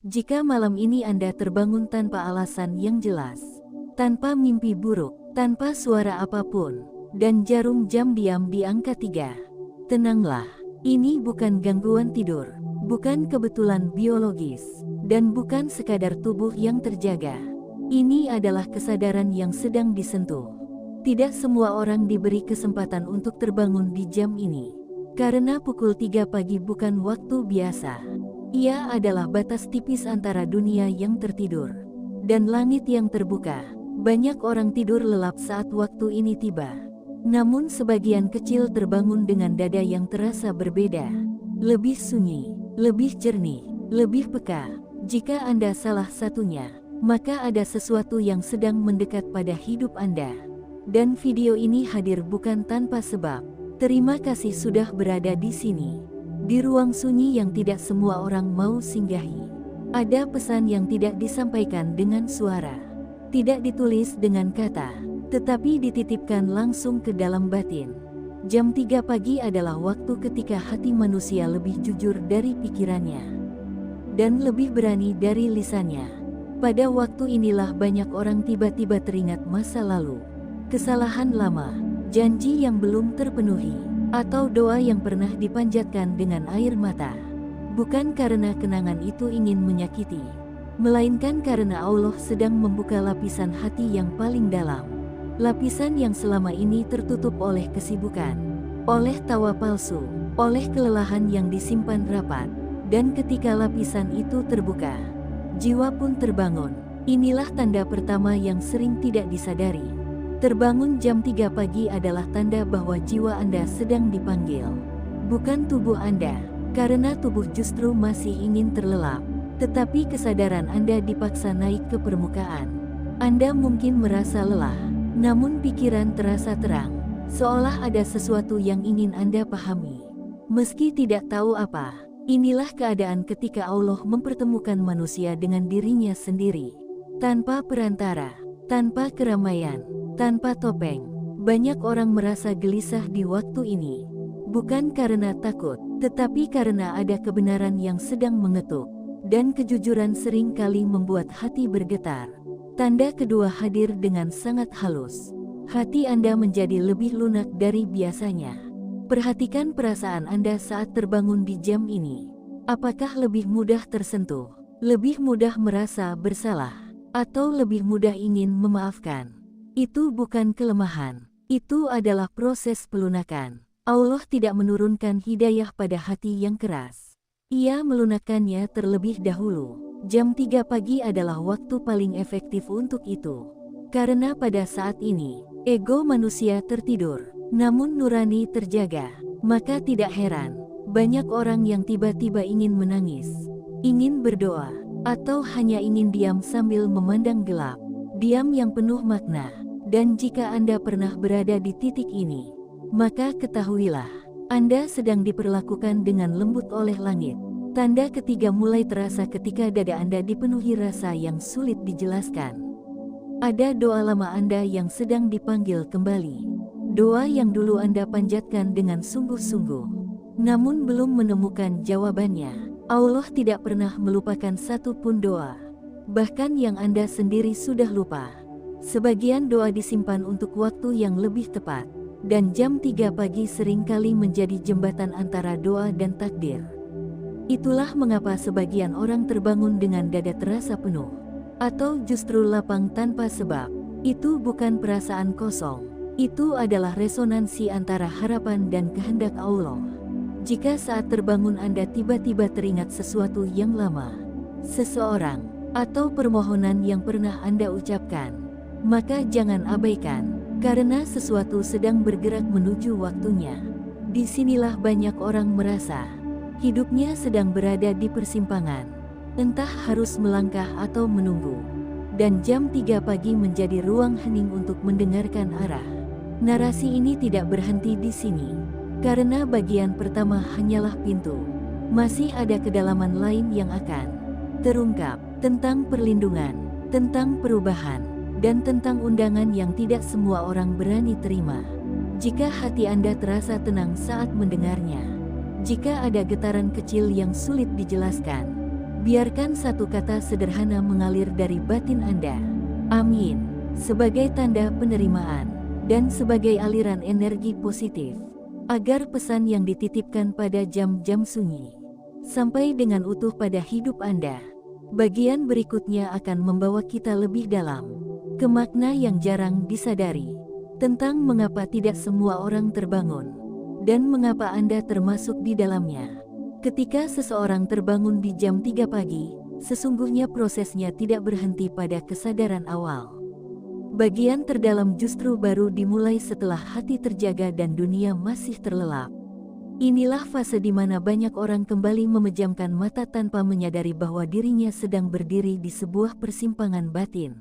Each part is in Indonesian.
Jika malam ini Anda terbangun tanpa alasan yang jelas, tanpa mimpi buruk, tanpa suara apapun, dan jarum jam diam di angka 3, tenanglah. Ini bukan gangguan tidur, bukan kebetulan biologis, dan bukan sekadar tubuh yang terjaga. Ini adalah kesadaran yang sedang disentuh. Tidak semua orang diberi kesempatan untuk terbangun di jam ini. Karena pukul 3 pagi bukan waktu biasa. Ia adalah batas tipis antara dunia yang tertidur dan langit yang terbuka. Banyak orang tidur lelap saat waktu ini tiba. Namun sebagian kecil terbangun dengan dada yang terasa berbeda. Lebih sunyi, lebih jernih, lebih peka. Jika Anda salah satunya, maka ada sesuatu yang sedang mendekat pada hidup Anda. Dan video ini hadir bukan tanpa sebab. Terima kasih sudah berada di sini. Di ruang sunyi yang tidak semua orang mau singgahi. Ada pesan yang tidak disampaikan dengan suara. Tidak ditulis dengan kata, tetapi dititipkan langsung ke dalam batin. Jam 3 pagi adalah waktu ketika hati manusia lebih jujur dari pikirannya. Dan lebih berani dari lisannya. Pada waktu inilah banyak orang tiba-tiba teringat masa lalu. Kesalahan lama, janji yang belum terpenuhi, atau doa yang pernah dipanjatkan dengan air mata. Bukan karena kenangan itu ingin menyakiti, melainkan karena Allah sedang membuka lapisan hati yang paling dalam. Lapisan yang selama ini tertutup oleh kesibukan, oleh tawa palsu, oleh kelelahan yang disimpan rapat. Dan ketika lapisan itu terbuka, jiwa pun terbangun. Inilah tanda pertama yang sering tidak disadari. Terbangun jam 3 pagi adalah tanda bahwa jiwa Anda sedang dipanggil. Bukan tubuh Anda, karena tubuh justru masih ingin terlelap. Tetapi kesadaran Anda dipaksa naik ke permukaan. Anda mungkin merasa lelah, namun pikiran terasa terang. Seolah ada sesuatu yang ingin Anda pahami. Meski tidak tahu apa, inilah keadaan ketika Allah mempertemukan manusia dengan dirinya sendiri. Tanpa perantara, tanpa keramaian, tanpa topeng. Banyak orang merasa gelisah di waktu ini. Bukan karena takut, tetapi karena ada kebenaran yang sedang mengetuk. Dan kejujuran sering kali membuat hati bergetar. Tanda kedua hadir dengan sangat halus. Hati Anda menjadi lebih lunak dari biasanya. Perhatikan perasaan Anda saat terbangun di jam ini. Apakah lebih mudah tersentuh, lebih mudah merasa bersalah, atau lebih mudah ingin memaafkan? Itu bukan kelemahan, itu adalah proses pelunakan. Allah tidak menurunkan hidayah pada hati yang keras. Ia melunakkannya terlebih dahulu. Jam 3 pagi adalah waktu paling efektif untuk itu. Karena pada saat ini, ego manusia tertidur, namun nurani terjaga. Maka tidak heran, banyak orang yang tiba-tiba ingin menangis, ingin berdoa, atau hanya ingin diam sambil memandang gelap. Diam yang penuh makna. Dan jika Anda pernah berada di titik ini, maka ketahuilah, Anda sedang diperlakukan dengan lembut oleh langit. Tanda ketiga mulai terasa ketika dada Anda dipenuhi rasa yang sulit dijelaskan. Ada doa lama Anda yang sedang dipanggil kembali. Doa yang dulu Anda panjatkan dengan sungguh-sungguh, namun belum menemukan jawabannya. Allah tidak pernah melupakan satu pun doa, bahkan yang Anda sendiri sudah lupa. Sebagian doa disimpan untuk waktu yang lebih tepat, dan jam 3 pagi seringkali menjadi jembatan antara doa dan takdir. Itulah mengapa sebagian orang terbangun dengan dada terasa penuh, atau justru lapang tanpa sebab. Itu bukan perasaan kosong, itu adalah resonansi antara harapan dan kehendak Allah. Jika saat terbangun Anda tiba-tiba teringat sesuatu yang lama, seseorang, atau permohonan yang pernah Anda ucapkan, maka jangan abaikan, karena sesuatu sedang bergerak menuju waktunya. Disinilah banyak orang merasa hidupnya sedang berada di persimpangan, entah harus melangkah atau menunggu. Dan jam 3 pagi menjadi ruang hening untuk mendengarkan arah. Narasi ini tidak berhenti di sini, karena bagian pertama hanyalah pintu. Masih ada kedalaman lain yang akan terungkap, tentang perlindungan, tentang perubahan, dan tentang undangan yang tidak semua orang berani terima. Jika hati Anda terasa tenang saat mendengarnya, jika ada getaran kecil yang sulit dijelaskan, Biarkan satu kata sederhana mengalir dari batin Anda. Amin. Sebagai tanda penerimaan dan sebagai aliran energi positif, agar pesan yang dititipkan pada jam-jam sunyi sampai dengan utuh pada hidup Anda. Bagian berikutnya akan membawa kita lebih dalam ke makna yang jarang disadari tentang mengapa tidak semua orang terbangun dan mengapa Anda termasuk di dalamnya. Ketika seseorang terbangun di jam 3 pagi, sesungguhnya prosesnya tidak berhenti pada kesadaran awal. Bagian terdalam justru baru dimulai setelah hati terjaga dan dunia masih terlelap. Inilah fase di mana banyak orang kembali memejamkan mata tanpa menyadari bahwa dirinya sedang berdiri di sebuah persimpangan batin.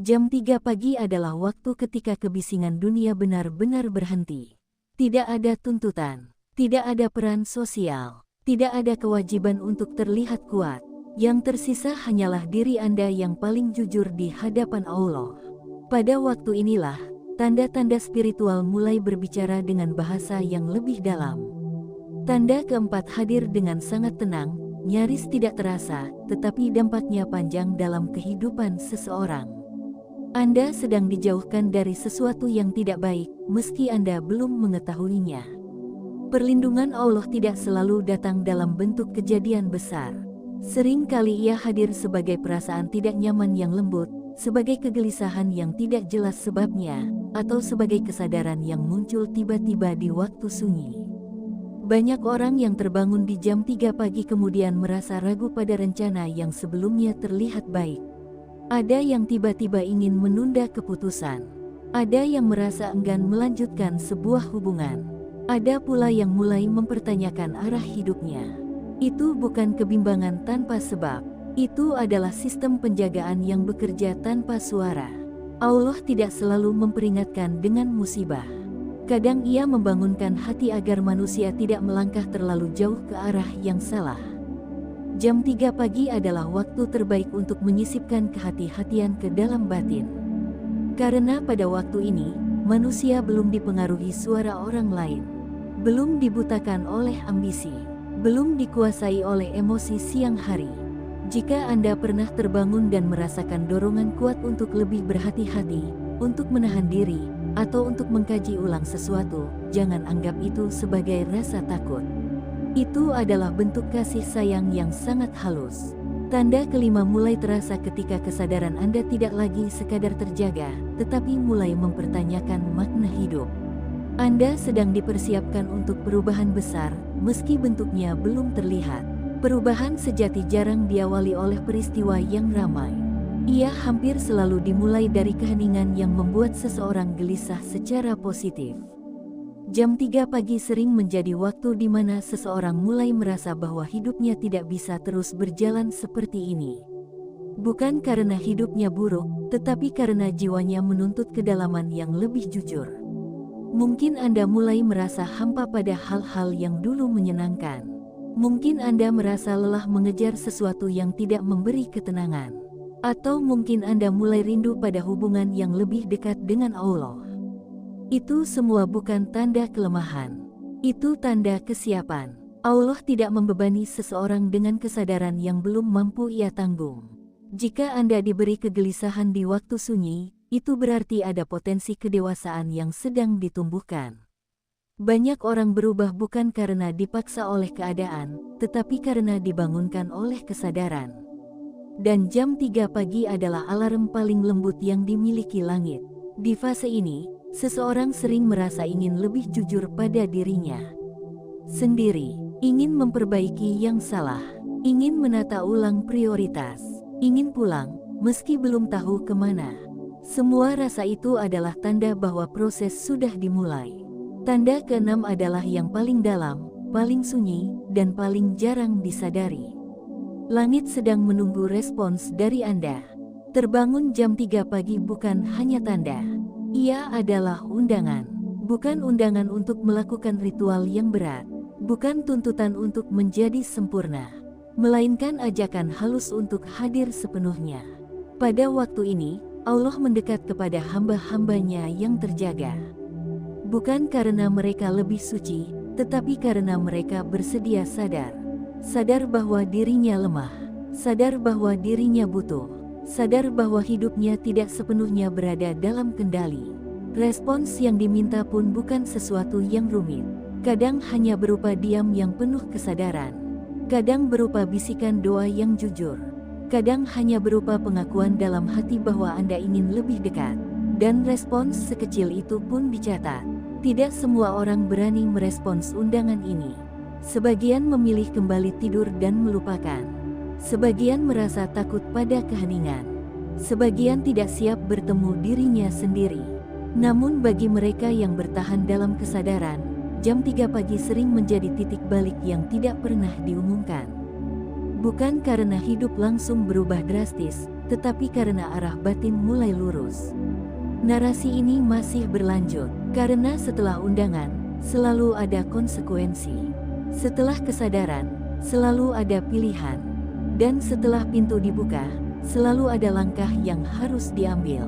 Jam 3 pagi adalah waktu ketika kebisingan dunia benar-benar berhenti. Tidak ada tuntutan, tidak ada peran sosial, tidak ada kewajiban untuk terlihat kuat. Yang tersisa hanyalah diri Anda yang paling jujur di hadapan Allah. Pada waktu inilah, tanda-tanda spiritual mulai berbicara dengan bahasa yang lebih dalam. Tanda keempat hadir dengan sangat tenang, nyaris tidak terasa, tetapi dampaknya panjang dalam kehidupan seseorang. Anda sedang dijauhkan dari sesuatu yang tidak baik, meski Anda belum mengetahuinya. Perlindungan Allah tidak selalu datang dalam bentuk kejadian besar. Sering kali ia hadir sebagai perasaan tidak nyaman yang lembut, sebagai kegelisahan yang tidak jelas sebabnya, atau sebagai kesadaran yang muncul tiba-tiba di waktu sunyi. Banyak orang yang terbangun di jam 3 pagi kemudian merasa ragu pada rencana yang sebelumnya terlihat baik. Ada yang tiba-tiba ingin menunda keputusan. Ada yang merasa enggan melanjutkan sebuah hubungan. Ada pula yang mulai mempertanyakan arah hidupnya. Itu bukan kebimbangan tanpa sebab. Itu adalah sistem penjagaan yang bekerja tanpa suara. Allah tidak selalu memperingatkan dengan musibah. Kadang ia membangunkan hati agar manusia tidak melangkah terlalu jauh ke arah yang salah. Jam 3 pagi adalah waktu terbaik untuk menyisipkan kehati-hatian ke dalam batin. Karena pada waktu ini, manusia belum dipengaruhi suara orang lain. Belum dibutakan oleh ambisi. Belum dikuasai oleh emosi siang hari. Jika Anda pernah terbangun dan merasakan dorongan kuat untuk lebih berhati-hati, untuk menahan diri, atau untuk mengkaji ulang sesuatu, jangan anggap itu sebagai rasa takut. Itu adalah bentuk kasih sayang yang sangat halus. Tanda kelima mulai terasa ketika kesadaran Anda tidak lagi sekadar terjaga, tetapi mulai mempertanyakan makna hidup. Anda sedang dipersiapkan untuk perubahan besar, meski bentuknya belum terlihat. Perubahan sejati jarang diawali oleh peristiwa yang ramai. Ia hampir selalu dimulai dari keheningan yang membuat seseorang gelisah secara positif. Jam 3 pagi sering menjadi waktu di mana seseorang mulai merasa bahwa hidupnya tidak bisa terus berjalan seperti ini. Bukan karena hidupnya buruk, tetapi karena jiwanya menuntut kedalaman yang lebih jujur. Mungkin Anda mulai merasa hampa pada hal-hal yang dulu menyenangkan. Mungkin Anda merasa lelah mengejar sesuatu yang tidak memberi ketenangan. Atau mungkin Anda mulai rindu pada hubungan yang lebih dekat dengan Allah. Itu semua bukan tanda kelemahan. Itu tanda kesiapan. Allah tidak membebani seseorang dengan kesadaran yang belum mampu ia tanggung. Jika Anda diberi kegelisahan di waktu sunyi, itu berarti ada potensi kedewasaan yang sedang ditumbuhkan. Banyak orang berubah bukan karena dipaksa oleh keadaan, tetapi karena dibangunkan oleh kesadaran. Dan jam 3 pagi adalah alarm paling lembut yang dimiliki langit. Di fase ini, seseorang sering merasa ingin lebih jujur pada dirinya sendiri, ingin memperbaiki yang salah, ingin menata ulang prioritas, ingin pulang, meski belum tahu kemana. Semua rasa itu adalah tanda bahwa proses sudah dimulai. Tanda keenam adalah yang paling dalam, paling sunyi, dan paling jarang disadari. Langit sedang menunggu respons dari Anda. Terbangun jam 3 pagi bukan hanya tanda. Ia adalah undangan. Bukan undangan untuk melakukan ritual yang berat. Bukan tuntutan untuk menjadi sempurna. Melainkan ajakan halus untuk hadir sepenuhnya. Pada waktu ini, Allah mendekat kepada hamba-hambanya yang terjaga. Bukan karena mereka lebih suci, tetapi karena mereka bersedia sadar. Sadar bahwa dirinya lemah, sadar bahwa dirinya butuh, sadar bahwa hidupnya tidak sepenuhnya berada dalam kendali. Respons yang diminta pun bukan sesuatu yang rumit. Kadang hanya berupa diam yang penuh kesadaran. Kadang berupa bisikan doa yang jujur. Kadang hanya berupa pengakuan dalam hati bahwa Anda ingin lebih dekat. Dan respons sekecil itu pun dicatat. Tidak semua orang berani merespons undangan ini. Sebagian memilih kembali tidur dan melupakan. Sebagian merasa takut pada keheningan. Sebagian tidak siap bertemu dirinya sendiri. Namun bagi mereka yang bertahan dalam kesadaran, jam 3 pagi sering menjadi titik balik yang tidak pernah diumumkan. Bukan karena hidup langsung berubah drastis, tetapi karena arah batin mulai lurus. Narasi ini masih berlanjut, karena setelah undangan, selalu ada konsekuensi. Setelah kesadaran, selalu ada pilihan. Dan setelah pintu dibuka, selalu ada langkah yang harus diambil.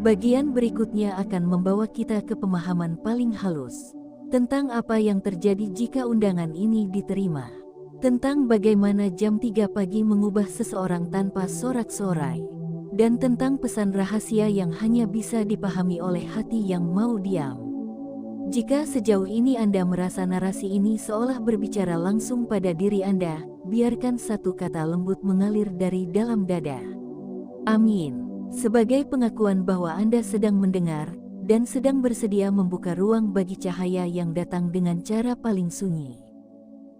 Bagian berikutnya akan membawa kita ke pemahaman paling halus tentang apa yang terjadi jika undangan ini diterima. Tentang bagaimana jam 3 pagi mengubah seseorang tanpa sorak-sorai. Dan tentang pesan rahasia yang hanya bisa dipahami oleh hati yang mau diam. Jika sejauh ini Anda merasa narasi ini seolah berbicara langsung pada diri Anda, biarkan satu kata lembut mengalir dari dalam dada. Amin. Sebagai pengakuan bahwa Anda sedang mendengar, dan sedang bersedia membuka ruang bagi cahaya yang datang dengan cara paling sunyi.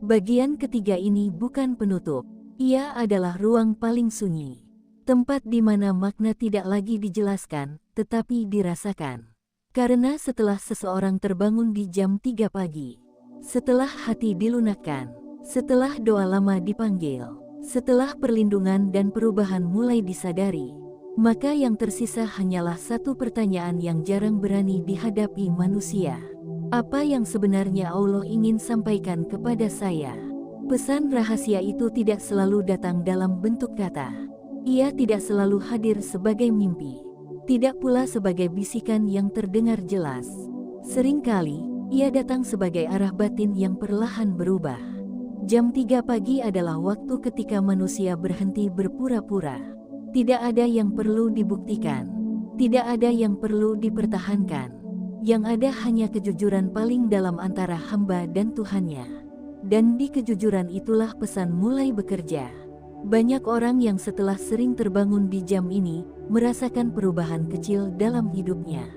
Bagian ketiga ini bukan penutup, ia adalah ruang paling sunyi. Tempat di mana makna tidak lagi dijelaskan, tetapi dirasakan. Karena setelah seseorang terbangun di jam 3 pagi, setelah hati dilunakkan, setelah doa lama dipanggil, setelah perlindungan dan perubahan mulai disadari, maka yang tersisa hanyalah satu pertanyaan yang jarang berani dihadapi manusia. Apa yang sebenarnya Allah ingin sampaikan kepada saya? Pesan rahasia itu tidak selalu datang dalam bentuk kata. Ia tidak selalu hadir sebagai mimpi, tidak pula sebagai bisikan yang terdengar jelas. Seringkali, ia datang sebagai arah batin yang perlahan berubah. Jam 3 pagi adalah waktu ketika manusia berhenti berpura-pura. Tidak ada yang perlu dibuktikan, tidak ada yang perlu dipertahankan. Yang ada hanya kejujuran paling dalam antara hamba dan Tuhannya. Dan di kejujuran itulah pesan mulai bekerja. Banyak orang yang setelah sering terbangun di jam ini, merasakan perubahan kecil dalam hidupnya.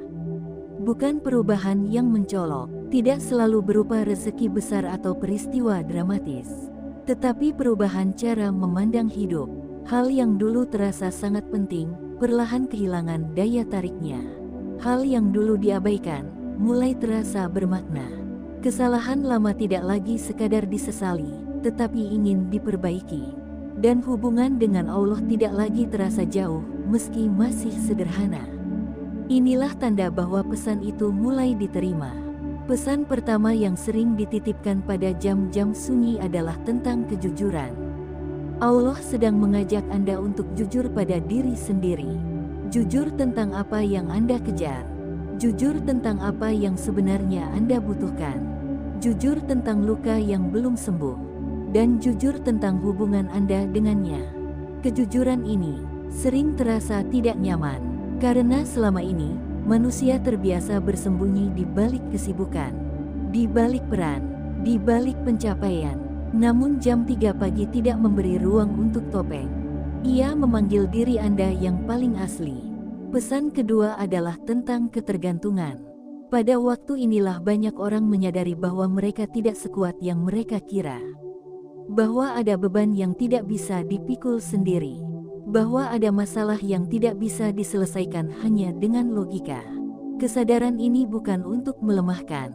Bukan perubahan yang mencolok, tidak selalu berupa rezeki besar atau peristiwa dramatis. Tetapi perubahan cara memandang hidup. Hal yang dulu terasa sangat penting, perlahan kehilangan daya tariknya. Hal yang dulu diabaikan, mulai terasa bermakna. Kesalahan lama tidak lagi sekadar disesali, tetapi ingin diperbaiki. Dan hubungan dengan Allah tidak lagi terasa jauh, meski masih sederhana. Inilah tanda bahwa pesan itu mulai diterima. Pesan pertama yang sering dititipkan pada jam-jam sunyi adalah tentang kejujuran. Allah sedang mengajak Anda untuk jujur pada diri sendiri. Jujur tentang apa yang Anda kejar. Jujur tentang apa yang sebenarnya Anda butuhkan. Jujur tentang luka yang belum sembuh. Dan jujur tentang hubungan Anda dengannya. Kejujuran ini sering terasa tidak nyaman, karena selama ini manusia terbiasa bersembunyi di balik kesibukan, di balik peran, di balik pencapaian. Namun jam 3 pagi tidak memberi ruang untuk topeng. Ia memanggil diri Anda yang paling asli. Pesan kedua adalah tentang ketergantungan. Pada waktu inilah banyak orang menyadari bahwa mereka tidak sekuat yang mereka kira. Bahwa ada beban yang tidak bisa dipikul sendiri. Bahwa ada masalah yang tidak bisa diselesaikan hanya dengan logika. Kesadaran ini bukan untuk melemahkan,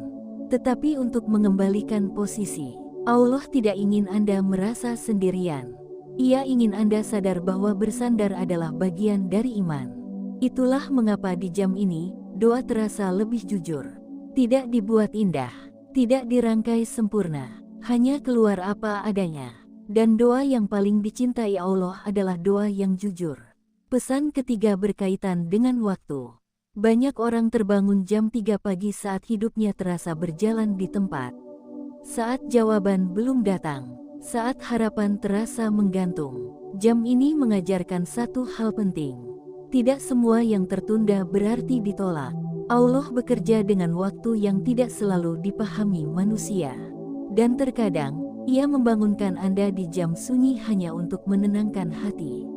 tetapi untuk mengembalikan posisi. Allah tidak ingin Anda merasa sendirian. Ia ingin Anda sadar bahwa bersandar adalah bagian dari iman. Itulah mengapa di jam ini, doa terasa lebih jujur. Tidak dibuat indah, tidak dirangkai sempurna. Hanya keluar apa adanya. Dan doa yang paling dicintai Allah adalah doa yang jujur. Pesan ketiga berkaitan dengan waktu. Banyak orang terbangun jam 3 pagi saat hidupnya terasa berjalan di tempat. Saat jawaban belum datang. Saat harapan terasa menggantung. Jam ini mengajarkan satu hal penting. Tidak semua yang tertunda berarti ditolak. Allah bekerja dengan waktu yang tidak selalu dipahami manusia. Dan terkadang, Ia membangunkan Anda di jam sunyi hanya untuk menenangkan hati.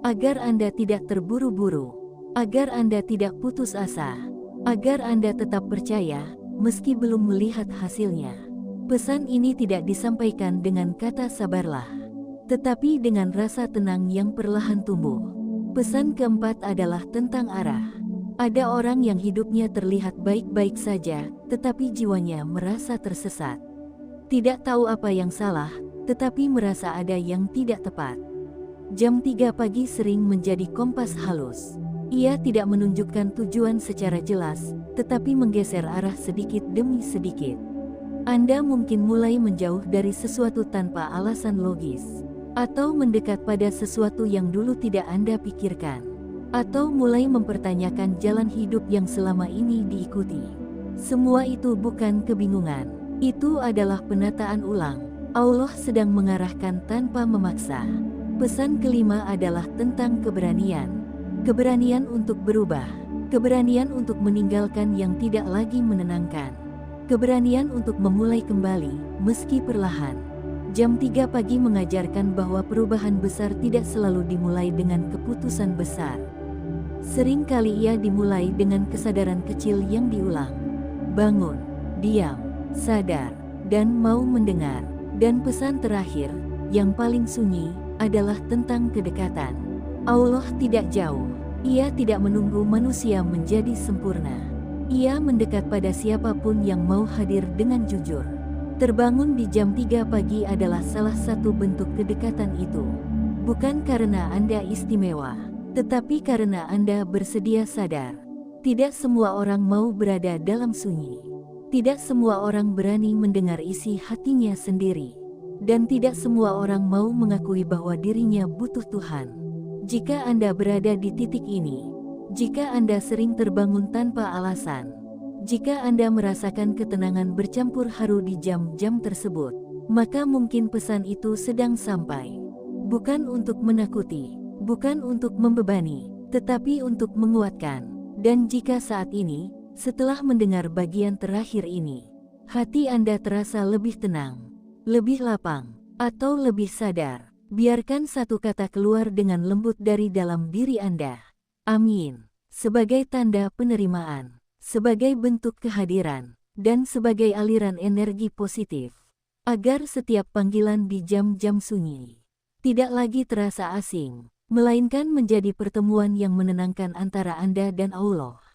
Agar Anda tidak terburu-buru, agar Anda tidak putus asa, agar Anda tetap percaya, meski belum melihat hasilnya. Pesan ini tidak disampaikan dengan kata sabarlah, tetapi dengan rasa tenang yang perlahan tumbuh. Pesan keempat adalah tentang arah. Ada orang yang hidupnya terlihat baik-baik saja, tetapi jiwanya merasa tersesat. Tidak tahu apa yang salah, tetapi merasa ada yang tidak tepat. Jam 3 pagi sering menjadi kompas halus. Ia tidak menunjukkan tujuan secara jelas, tetapi menggeser arah sedikit demi sedikit. Anda mungkin mulai menjauh dari sesuatu tanpa alasan logis, atau mendekat pada sesuatu yang dulu tidak Anda pikirkan, atau mulai mempertanyakan jalan hidup yang selama ini diikuti. Semua itu bukan kebingungan. Itu adalah penataan ulang. Allah sedang mengarahkan tanpa memaksa. Pesan kelima adalah tentang keberanian. Keberanian untuk berubah. Keberanian untuk meninggalkan yang tidak lagi menenangkan. Keberanian untuk memulai kembali, meski perlahan. Jam 3 pagi mengajarkan bahwa perubahan besar tidak selalu dimulai dengan keputusan besar. Sering kali ia dimulai dengan kesadaran kecil yang diulang. Bangun, diam, sadar, dan mau mendengar. Dan pesan terakhir, yang paling sunyi, adalah tentang kedekatan. Allah tidak jauh. Ia tidak menunggu manusia menjadi sempurna. Ia mendekat pada siapapun yang mau hadir dengan jujur. Terbangun di jam 3 pagi adalah salah satu bentuk kedekatan itu. Bukan karena Anda istimewa, tetapi karena Anda bersedia sadar. Tidak semua orang mau berada dalam sunyi. Tidak semua orang berani mendengar isi hatinya sendiri. Dan tidak semua orang mau mengakui bahwa dirinya butuh Tuhan. Jika Anda berada di titik ini, jika Anda sering terbangun tanpa alasan, jika Anda merasakan ketenangan bercampur haru di jam-jam tersebut, maka mungkin pesan itu sedang sampai. Bukan untuk menakuti, bukan untuk membebani, tetapi untuk menguatkan. Dan jika saat ini, setelah mendengar bagian terakhir ini, hati Anda terasa lebih tenang, lebih lapang, atau lebih sadar, biarkan satu kata keluar dengan lembut dari dalam diri Anda. Amin. Sebagai tanda penerimaan, sebagai bentuk kehadiran, dan sebagai aliran energi positif. Agar setiap panggilan di jam-jam sunyi tidak lagi terasa asing, melainkan menjadi pertemuan yang menenangkan antara Anda dan Allah.